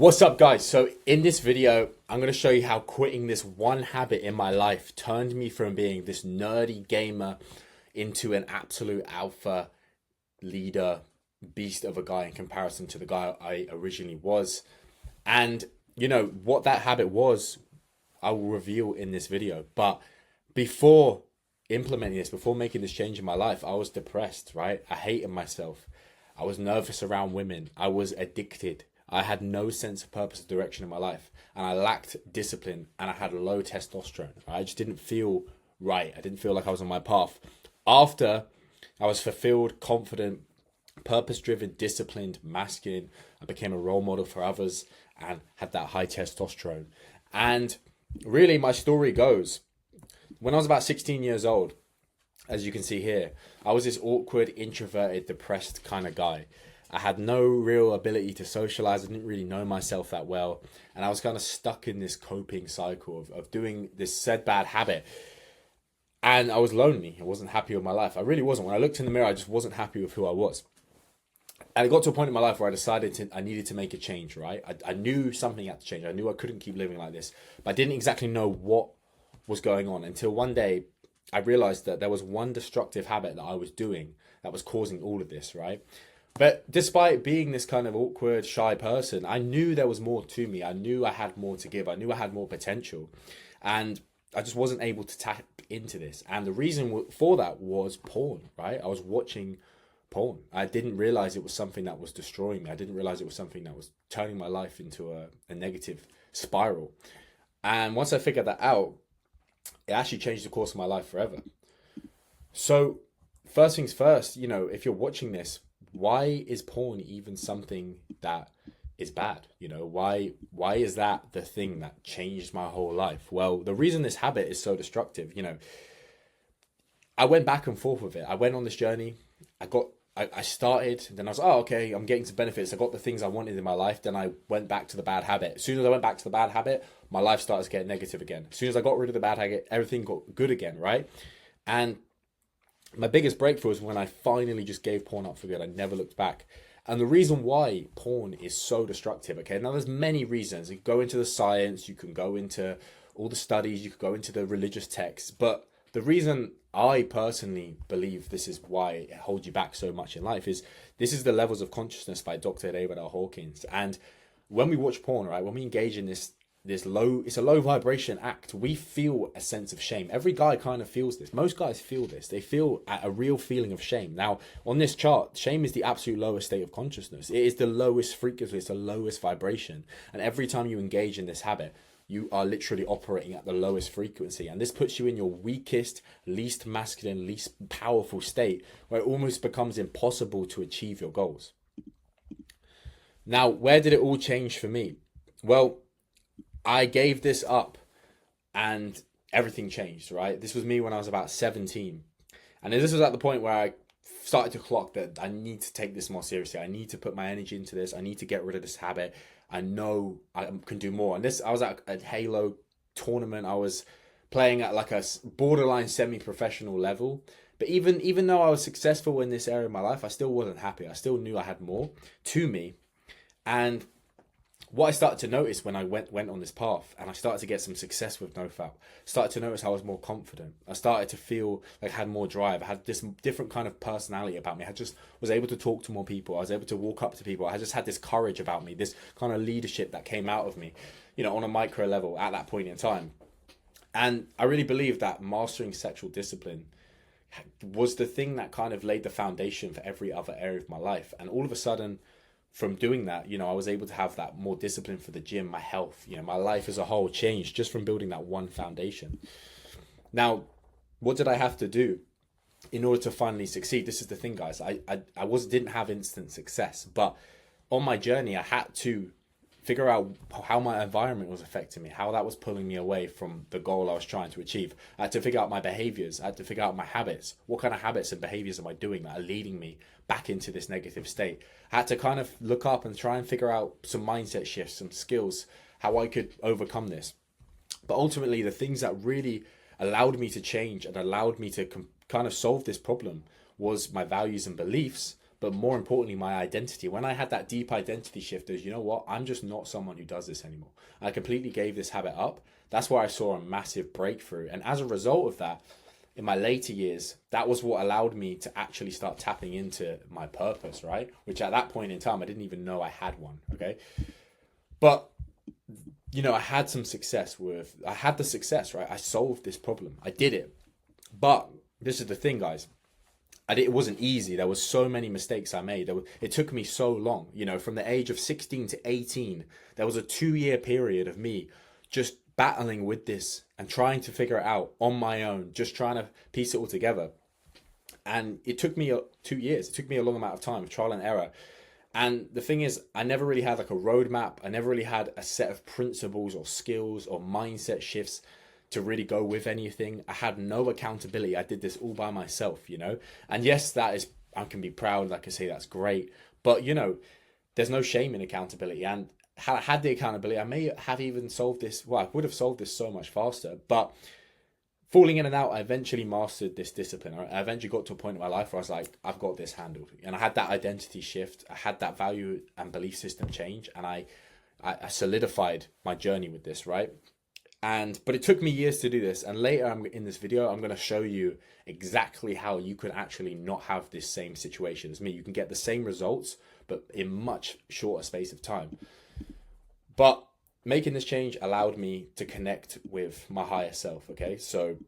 What's up, guys? So in this video, I'm going to show you how quitting this one habit in my life turned me from being this nerdy gamer into an absolute alpha leader beast of a guy in comparison to the guy I originally was. And what that habit was, I will reveal in this video. But before implementing this, before making this change in my life, I was depressed, right? I hated myself. I was nervous around women. I was addicted. I had no sense of purpose or direction in my life, and I lacked discipline, and I had low testosterone. I just didn't feel right. I didn't feel like I was on my path. After I was fulfilled, confident, purpose-driven, disciplined, masculine, I became a role model for others and had that high testosterone. And really, my story goes, when I was about 16 years old, as you can see here, I was this awkward, introverted, depressed kind of guy. I had no real ability to socialize. I didn't really know myself that well. And I was kind of stuck in this coping cycle of doing this said bad habit. And I was lonely. I wasn't happy with my life. I really wasn't. When I looked in the mirror, I just wasn't happy with who I was. And it got to a point in my life where I decided I needed to make a change, right? I knew something had to change. I knew I couldn't keep living like this. But I didn't exactly know what was going on until one day I realized that there was one destructive habit that I was doing that was causing all of this, right? But despite being this kind of awkward, shy person, I knew there was more to me. I knew I had more to give. I knew I had more potential. And I just wasn't able to tap into this. And the reason for that was porn, right? I was watching porn. I didn't realize it was something that was destroying me. I didn't realize it was something that was turning my life into a negative spiral. And once I figured that out, it actually changed the course of my life forever. So first things first, if you're watching this, why is porn even something that is bad? Why is that the thing that changed my whole life? Well, the reason this habit is so destructive, I went back and forth with it. I went on this journey. I started, then I was, okay, I'm getting some benefits. I got the things I wanted in my life. Then I went back to the bad habit. As soon as I went back to the bad habit, my life started to get negative again. As soon as I got rid of the bad habit, everything got good again, right? And my biggest breakthrough was when I finally just gave porn up for good. I never looked back. And the reason why porn is so destructive, okay, now there's many reasons. You can go into the science, you can go into all the studies, you could go into the religious texts, but the reason I personally believe this is why it holds you back so much in life is this is the levels of consciousness by Dr. David R. Hawkins. And when we watch porn, right, when we engage in this low, it's a low vibration act, we feel a sense of shame. Every guy kind of feels this. Most guys feel this. They feel a real feeling of shame. Now, on this chart, shame is the absolute lowest state of consciousness. It is the lowest frequency. It's the lowest vibration. And every time you engage in this habit, you are literally operating at the lowest frequency. And this puts you in your weakest, least masculine, least powerful state where it almost becomes impossible to achieve your goals. Now, where did it all change for me? Well, I gave this up and everything changed, right? This was me when I was about 17. And this was at the point where I started to clock that I need to take this more seriously. I need to put my energy into this. I need to get rid of this habit. I know I can do more. And I was at a Halo tournament. I was playing at like a borderline semi-professional level. But even though I was successful in this area of my life, I still wasn't happy. I still knew I had more to me. And what I started to notice when I went on this path and I started to get some success with NoFap, started to notice I was more confident. I started to feel like I had more drive. I had this different kind of personality about me. I just was able to talk to more people. I was able to walk up to people. I just had this courage about me, this kind of leadership that came out of me, on a micro level at that point in time. And I really believe that mastering sexual discipline was the thing that kind of laid the foundation for every other area of my life. And all of a sudden, from doing that, I was able to have that more discipline for the gym, my health, my life as a whole changed just from building that one foundation. Now, what did I have to do in order to finally succeed? This is the thing, guys. I didn't have instant success, but on my journey, I had to figure out how my environment was affecting me, how that was pulling me away from the goal I was trying to achieve. I had to figure out my behaviors. I had to figure out my habits. What kind of habits and behaviors am I doing that are leading me back into this negative state? I had to kind of look up and try and figure out some mindset shifts, some skills, how I could overcome this. But ultimately, the things that really allowed me to change and allowed me to kind of solve this problem was my values and beliefs, but more importantly, my identity. When I had that deep identity shift as, you know what, I'm just not someone who does this anymore. I completely gave this habit up. That's where I saw a massive breakthrough. And as a result of that, in my later years, that was what allowed me to actually start tapping into my purpose, right? Which at that point in time, I didn't even know I had one, okay? But, you know, I had the success, right? I solved this problem. I did it. But this is the thing, guys. It wasn't easy. There was so many mistakes I made. It took me so long, you know, from the age of 16 to 18, there was a 2-year period of me just battling with this and trying to figure it out on my own, just trying to piece it all together. And it took me 2 years. It took me a long amount of time of trial and error. And the thing is, I never really had like a roadmap. I never really had a set of principles or skills or mindset shifts to really go with anything. I had no accountability. I did this all by myself, you know? And yes, I can be proud. Like I say, that's great. But, you know, there's no shame in accountability. And had I had the accountability, I may have even solved this. Well, I would have solved this so much faster. But falling in and out, I eventually mastered this discipline. I eventually got to a point in my life where I was like, I've got this handled. And I had that identity shift. I had that value and belief system change. And I solidified my journey with this, right? But it took me years to do this. And later in this video, I'm going to show you exactly how you can actually not have this same situation as me. You can get the same results, but in much shorter space of time. But making this change allowed me to connect with my higher self, okay? So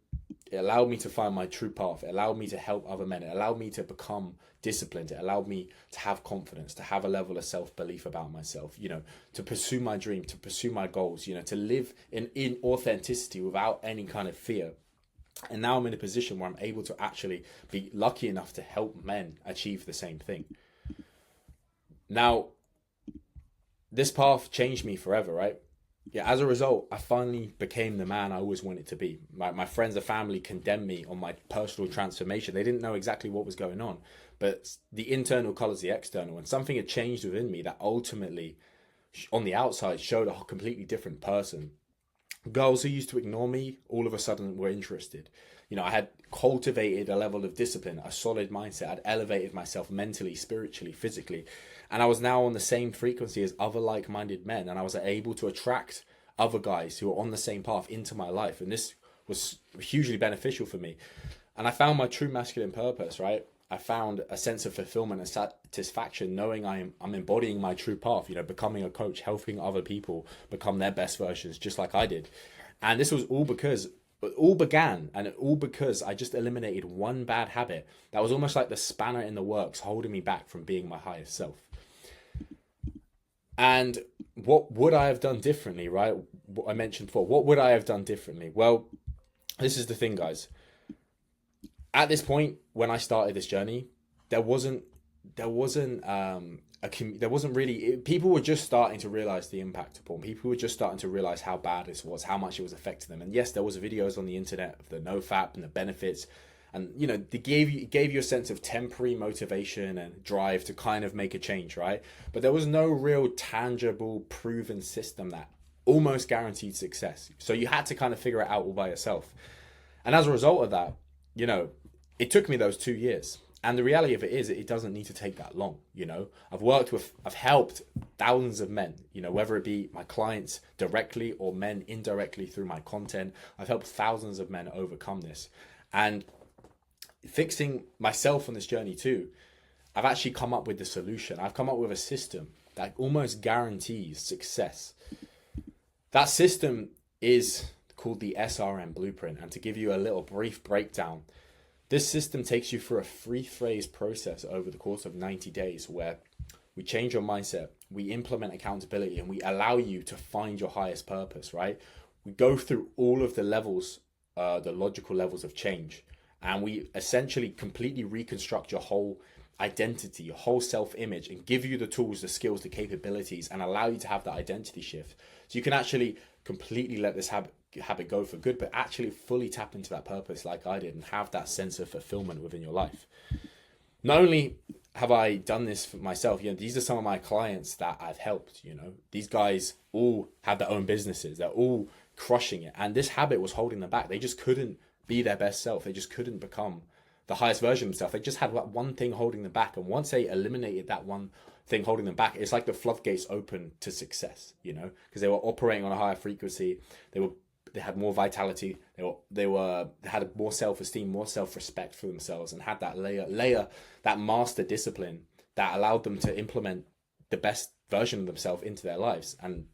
it allowed me to find my true path. It allowed me to help other men. It allowed me to become disciplined. It allowed me to have confidence, to have a level of self-belief about myself, you know, to pursue my dream, to pursue my goals, you know, to live in authenticity without any kind of fear. And now I'm in a position where I'm able to actually be lucky enough to help men achieve the same thing. Now, this path changed me forever, right? Yeah, as a result, I finally became the man I always wanted to be. My friends and family condemned me on my personal transformation. They didn't know exactly what was going on, but the internal colors the external, and something had changed within me that ultimately, on the outside, showed a completely different person. Girls who used to ignore me all of a sudden were interested. You know, I had cultivated a level of discipline, a solid mindset. I'd elevated myself mentally, spiritually, physically. And I was now on the same frequency as other like-minded men. And I was able to attract other guys who were on the same path into my life. And this was hugely beneficial for me. And I found my true masculine purpose, right? I found a sense of fulfillment and satisfaction knowing I'm embodying my true path, you know, becoming a coach, helping other people become their best versions, just like I did. And this was all because I just eliminated one bad habit that was almost like the spanner in the works holding me back from being my highest self. And what would I have done differently, right? What I mentioned before, what would I have done differently? Well, this is the thing, guys. At this point, when I started this journey, there wasn't really, people were just starting to realize the impact of porn. People were just starting to realize how bad this was, how much it was affecting them. And yes, there was videos on the internet of the NoFap and the benefits. And, you know, they gave you a sense of temporary motivation and drive to kind of make a change, right? But there was no real tangible, proven system that almost guaranteed success. So you had to kind of figure it out all by yourself. And as a result of that, you know, it took me those 2 years. And the reality of it is, it doesn't need to take that long. You know, I've helped thousands of men, you know, whether it be my clients directly or men indirectly through my content. I've helped thousands of men overcome this. And fixing myself on this journey too, I've actually come up with the solution. I've come up with a system that almost guarantees success. That system is called the SRM Blueprint. And to give you a little brief breakdown, this system takes you through a 3-phase process over the course of 90 days where we change your mindset, we implement accountability, and we allow you to find your highest purpose, right? We go through all of the levels, the logical levels of change, and we essentially completely reconstruct your whole identity, your whole self-image, and give you the tools, the skills, the capabilities, and allow you to have that identity shift. So you can actually completely let this habit go for good, but actually fully tap into that purpose like I did and have that sense of fulfillment within your life. Not only have I done this for myself, you know, these are some of my clients that I've helped, you know, these guys all have their own businesses. They're all crushing it. And this habit was holding them back. They just couldn't be their best self. They just couldn't become the highest version of themselves. They just had that one thing holding them back. And once they eliminated that one thing holding them back, it's like the floodgates open to success, you know, because they were operating on a higher frequency. They had more vitality. They had more self-esteem, more self-respect for themselves, and had that that master discipline that allowed them to implement the best version of themselves into their lives and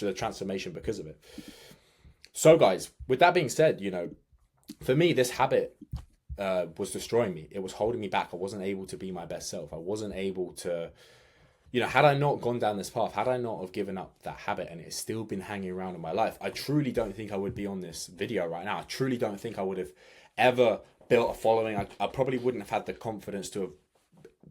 the transformation because of it. So guys, with that being said, you know, for me, this habit was destroying me. It was holding me back. I wasn't able to be my best self. I wasn't able to, you know, had I not gone down this path, had I not have given up that habit and it's still been hanging around in my life, I truly don't think I would be on this video right now. I truly don't think I would have ever built a following. I probably wouldn't have had the confidence to have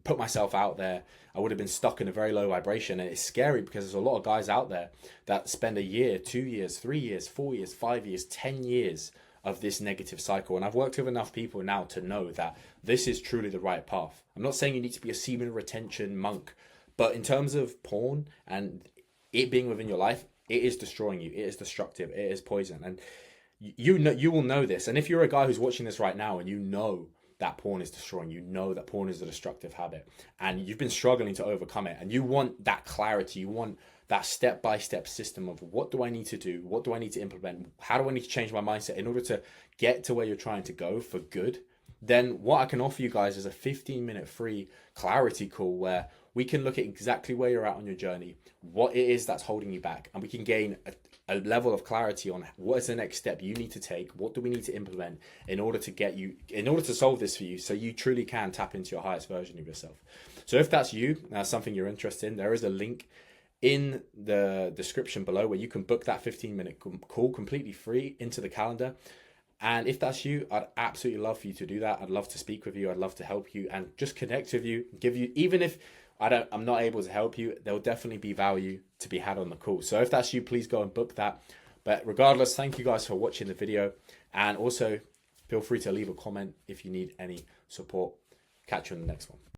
put myself out there. I would have been stuck in a very low vibration. And it's scary because there's a lot of guys out there that spend a year, 2 years, 3 years, 4 years, 5 years, 10 years of this negative cycle. And I've worked with enough people now to know that this is truly the right path. I'm not saying you need to be a semen retention monk, but in terms of porn and it being within your life, it is destroying you. It is destructive. It is poison. And you know, you will know this. And if you're a guy who's watching this right now and you know that porn is destroying, you know that porn is a destructive habit, and you've been struggling to overcome it, and you want that clarity, you want that step-by-step system of what do I need to do, what do I need to implement, how do I need to change my mindset in order to get to where you're trying to go for good, then what I can offer you guys is a 15-minute free clarity call where we can look at exactly where you're at on your journey, what it is that's holding you back, and we can gain a level of clarity on what is the next step you need to take, what do we need to implement in order to solve this for you, so you truly can tap into your highest version of yourself. So if that's you, that's something you're interested in, there is a link in the description below where you can book that 15-minute call completely free into the calendar. And if that's you, I'd absolutely love for you to do that. I'd love to speak with you. I'd love to help you and just connect with you, give you, even if I'm not able to help you, there'll definitely be value to be had on the call. So if that's you, please go and book that. But regardless, thank you guys for watching the video. And also feel free to leave a comment if you need any support. Catch you on the next one.